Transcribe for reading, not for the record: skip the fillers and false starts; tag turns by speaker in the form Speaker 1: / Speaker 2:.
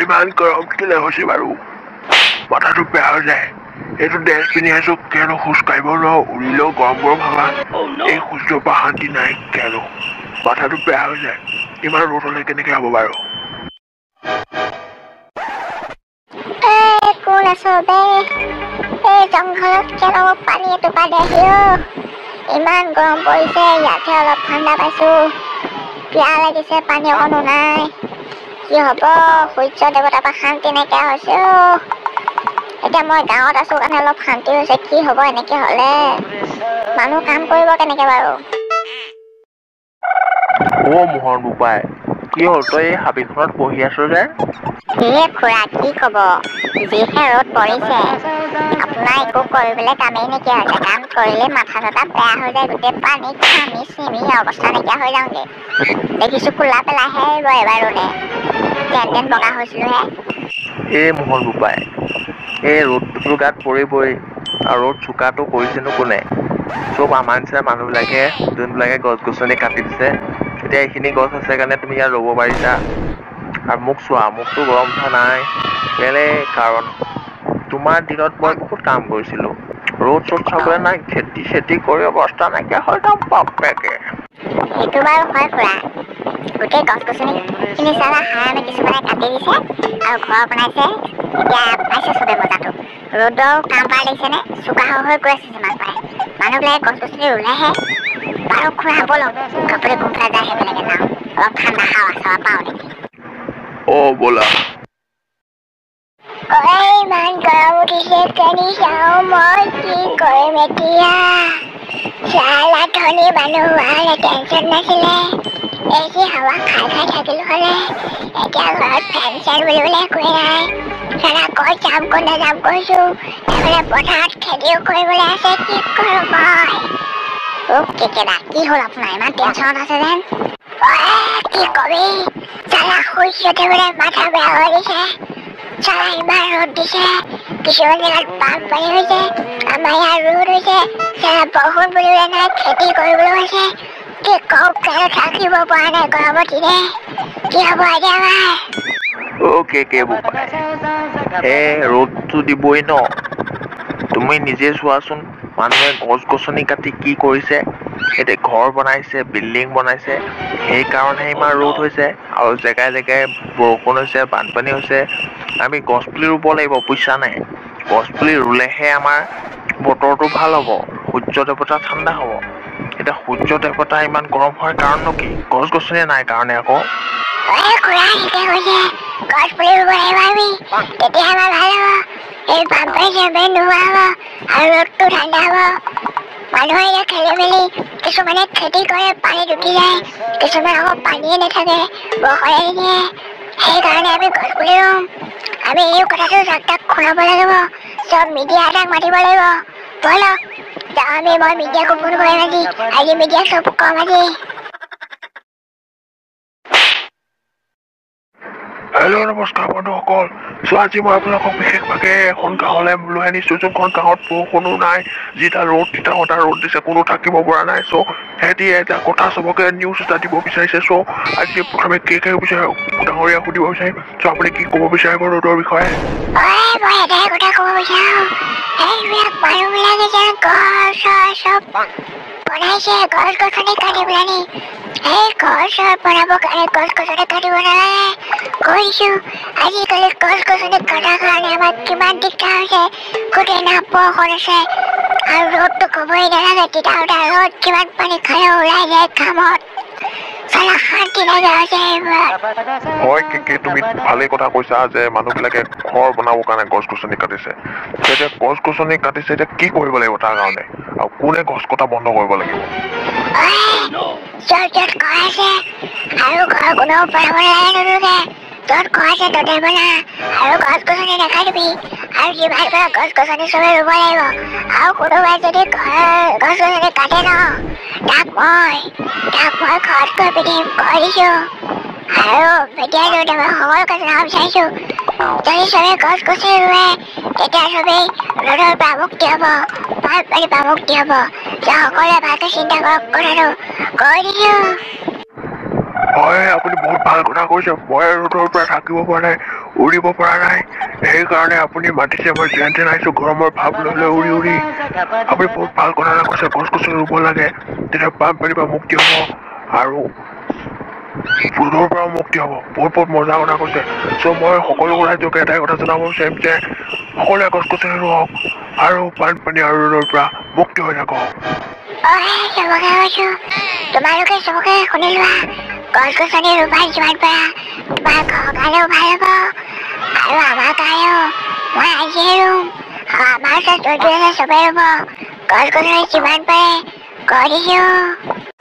Speaker 1: ইমান গৰম কেলে হৈছে বাৰু মাথাটো বেয়া হৈ যায় এইটো ড্ৰেছ পিন্ধি আছো কিয়নো খোজ কাঢ়িব নোৱাৰো উৰিলেও গৰম গৰম হাৱা এই সূৰ্যৰ পৰা শান্তি নাই কিয়নো মাথাটো বেয়া হৈ যায় ইমান ৰ'দ হ'লে কেনেকে হ'ব বাৰু
Speaker 2: কোন আছো বে এই জংঘলত কেন পানী এটোপা দেহি ইমান গৰম পৰিছে ইয়াতে অলপ ঠাণ্ডা পাইছো পিয়া লাগিছে পানী অকণো নাই কি হ'ব সূৰ্য দেৱতাৰ পৰা শান্তি নাইকিয়া হৈছে এতিয়া মই গাঁৱত আছো কাৰণে অলপ শান্তি হৈছে কি হ'ব এনেকে হ'লে মানুহ কাম কৰিব কেনেকে বাৰু
Speaker 1: মোহন বোপাই কি হ'ল তই এই হাবিখনত বহি আছো যে
Speaker 2: খুৰা কি ক'ব যিহে ৰ'দ পৰিছে আপোনাৰ একো কৰিবলৈ কামেই নাইকিয়া হৈছে কাম কৰিলে মাথা চাথা বেয়া হৈ যায় গোটেই পানী ঘামি চিমি অৱস্থা নাইকিয়া হৈ যাওঁগে দেখিছো কোলা পেলাইহে আহিব এবাৰ ৰ'দে যেন বগা হৈছিলোহে
Speaker 1: এই মোহন বোপাই এই ৰ'দটো গাত পৰি আৰু ৰ'দ চোকাটো কৰিছেনো কোনে চব আমাৰ নিচিনা মানুহবিলাকে যোনবিলাকে গছ গছনি কাটি দিছে এতিয়া এইখিনি গছ আছে কাৰণে তুমি ইয়াত ৰ'ব পাৰিছা আৰু মোক চোৱা মোকতো গৰম উঠা নাই বেলেগ কাৰণ তোমাৰ দিনত মই বহুত কাম কৰিছিলোঁ ৰ'দ চ'দ চাবলৈ নাই খেতি কৰি অৱস্থা নাইকিয়া হৈ যাম বাপেকে
Speaker 2: সেইটো বাৰু হয় খুৰা গোটেই গছ গছনিখিনি চালা হাৰামে কিছুমানে কাটি দিছে আৰু ঘৰ বনাইছে এতিয়া পাইছে চবে মজাটো ৰ'দৰ কাম পাই দেখিছেনে চোকা হৈ গৈ আছে যিমান পাৰে মানুহবিলাকে গছ গছনি ৰুলেহে বাৰু খুৰা ব'লক কাপোৰে গোমফা যায় সেইবিলাকে যাওঁ অলপ ঠাণ্ডা হাৱা চাৱা পাওঁ নেকি
Speaker 1: ব'লা
Speaker 2: ইমান গৰম উঠিছে কেনি যাওঁ মই কি কৰিম এতিয়া চালা ধনী মানুহ হোৱাৰ টেনচন নাছিলে এচি হাৱা খাই থাকিলো হ'লে এতিয়া ঘৰত ফেন চেন বুলিবলৈ একোৱেই নাই চালা ক'ত যাম ক'ত নাযাম কৈছো এইফালে পথাৰত খেতিও কৰিবলৈ আছে কি কৰোঁ মই কেকেবা কি হ'ল আপোনাৰ ইমান টেনচনত আছে যেন কি কবি চালা সূৰ্যতে বোলে মাথা বেয়া হৈ দিছে চালা ইমান ৰ'দ দিছে কিছুমান জেগাত বানপানী হৈছে আমাৰ ইয়াত ৰ'দ হৈছে চালা বৰষুণ বুলিবলৈ নাই খেতি কৰিবলৈ হৈছে কি কওঁ কেনে থাকিব পৰা নাই গৰমত দিনে কি হ'ব এতিয়া আমাৰ
Speaker 1: ৰ'দটো দিবই ন তুমি নিজে চোৱাচোন মানুহে গছ গছনি কাটি কি কৰিছে এতিয়া ঘৰ বনাইছে বিল্ডিং বনাইছে সেইকাৰণেহে ইমান ৰ'দ হৈছে আৰু জেগাই জেগাই বৰষুণ হৈছে বানপানী হৈছে আমি গছ পুলি ৰুব লাগিব বুজিছা নাই গছ পুলি ৰুলেহে আমাৰ বতৰটো ভাল হ'ব সূৰ্য দেৱতা ঠাণ্ডা হ'ব এতিয়া সূৰ্য দেৱতা ইমান গৰম হোৱাৰ কাৰণনো কি গছ গছনি নাই কাৰণে আকৌ
Speaker 2: খুৰা ঠিকে কৈছে গছ পুলি ৰুব লাগিব আমি তেতিয়া আমাৰ ভাল হ'ব এই বানপানী চানপানী নোহোৱা হ'ব আৰু ৰ'দটো ঠাণ্ডা হ'ব মানুহে এতিয়া খেলি মেলি কিছুমানে খেতি কৰে পানী ডুবি যায় কিছুমান আকৌ পানীয়ে নাথাকে বৰষুণে নিদিয়ে সেইকাৰণে আমি গছ পুলি ৰুম আমি এই কথাটো তাক শুনাব লাগিব চব মিডিয়া এটাক মাতিব লাগিব ব'লক যাওঁ মই মিডিয়াকো ফোন কৰিম আজি মিডিয়াক চব কম আজি
Speaker 1: হেল্ল' নমস্কাৰ বন্ধুসকল চ' আজি মই আপোনালোকক বিশেষভাৱে এখন গাঁৱলৈ লৈ আনিছোঁ যোনখন গাঁৱত বৰষুণো নাই যিটা ৰ'দ তিতা ৰ'দ দিছে কোনো থাকিব পৰা নাই চ' সিহঁতি এটা কথা চবকে নিউজ এটা দিব বিচাৰিছে চ' আজি প্ৰথমে কি বিচাৰে ডাঙৰীয়া সুধিব বিচাৰিম চ' আপুনি কি ক'ব বিচাৰিব ৰ'দৰ বিষয়ে
Speaker 2: মই এটাই কথা ক'ব বিচাৰোঁ এইবিলাক মানুহবিলাকে যেন ঘৰ চৰ চব বনাইছে গছ গছনি কাটি পেলানি এই ঘৰ চৰ বনাবৰ কাৰণে গছ গছনি কাটিব নালাগে কৈছোঁ আজিকালি গছ গছনি কটাৰ কাৰণে আমাৰ কিমান দিগদাৰ হৈছে গোটেই নাপ বৰষুণ আছে আৰু ৰ'দটো ক'বই নালাগে তিতা ৰ'দ কিমান পানী খালেও ওলাই যায় ঘামত চালা শান্তি নাইকিয়া হৈছে
Speaker 1: হয় তুমি ভালেই কথা কৈছা যে মানুহবিলাকে ঘৰ বনাবৰ কাৰণে গছ গছনি কাটিছে এতিয়া গছ গছনি কাটিছে এতিয়া কি কৰিব লাগিব তাৰ কাৰণে আৰু কোনে গছ কটা বন্ধ কৰিব লাগিব
Speaker 2: য'ত কৰাইছে আৰু ঘৰ কোনেও বনাব নালাগে নতুনকে য'ত কৰাইছে ত'তে বনা আৰু গছ গছনি নাকাটিবি আৰু যিমান পৰা গছ গছনি চবে ৰুব লাগিব আৰু কোনোবাই যদি গছ গছনি কাটে ন তাক মই ঘৰত গৈ পিনি কৈ দিছোঁ আৰু এতিয়া মই সকলোকে জনাব বিচাৰিছোঁ যদি চবে গছ গছনি ৰুৱে তেতিয়া চবেই ৰ'দৰ পৰা মুক্তি হ'ব বানপানীৰ পৰা মুক্তি হ'ব যে সকলোৱে ভালকৈ চিন্তা কৰক কথাটো কৈ দিছোঁ
Speaker 1: হয় আপুনি বহুত ভাল কথা কৈছে মই ৰ'দৰ পৰা থাকিব পৰা নাই উৰিব পৰা নাই সেইকাৰণে আপুনি মাতিছে মই যেন তেন আহিছোঁ গৰমৰ ভাৱ লৈ লৈ উৰি উৰি আপুনি বহুত ভাল কথা এটা কৈছে গছ গছনি ৰুব লাগে তেতিয়া বানপানীৰ পৰা মুক্তি হ'ব আৰু ৰ'দৰ পৰাও মুক্তি হ'ব বহুত মজা কথা কৈছে চ' মই সকলো ৰাইজকে এটাই কথা জনাব বিচাৰিম যে সকলোৱে গছ গছনি ৰুৱক আৰু বানপানী আৰু ৰ'দৰ পৰা মুক্তি হৈ থাকক
Speaker 2: চবকে কৈছো তোমালোকে চবকে শুনি লোৱা গছ গছনি ৰুবা যিমান পাৰা তোমাৰ ঘৰৰ কাৰণেও ভাল হ'ব আৰু আমাৰ কাৰণেও মই আজিয়ে ৰুম আমাৰ ওচৰত য'ত আছে চবেই ৰুব গছ গছনি যিমান পাৰে কৰি দিওঁ